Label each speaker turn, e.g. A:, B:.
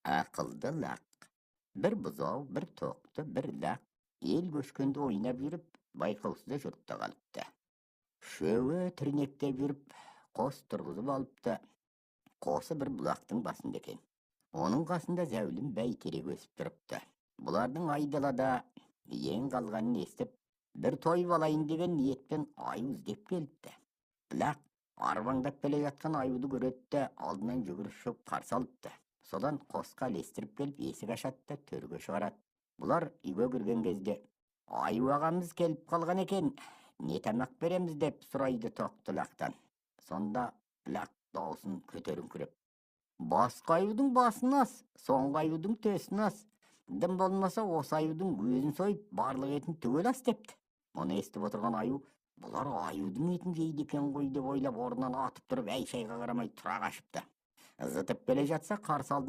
A: Ақылды лақ. Бір бұзау, бір тоқты, бір лақ. Ел көшкенде ойнап жүріп, байқаусызда жұртта қалыпты. Үшеуі тірнектеп жүріп, қос тұрғызып алыпты. Қосы бір бұлақтың басында екен. Оның қасында зәулім бәйтерек өсіп тұрыпты. Бұлардың айдалада ең қалғанын естіп, бір той алайын деген ниетпен аю іздеп келіпті. Бұлақ арбаңдап келе жатқан аюды көреді, алдынан жүгіріп шығып қарсы алыпты. Содан қосқа ілестіріп келіп есік ашады, төрге шығарады. Бұлар үйге кірген кезде аю ағамыз келіп қалған екен, не тамақ береміз деп сұрайды тоқты лақтан. Сонда лақ даусын көтеріңкіреп: басқа аюдың басын ас, соңғы аюдың төсін ас. Дым болмаса осы аюдың өзін сойып, барлық етін түгел ас депті. Оны естіп отырған аю, бұлар аюдың етін жейді екен ғой деп ойлап, орнынан атып тұрып, әй шайға қарамай тұра қашыпты. Зытып келе жатса, қарсы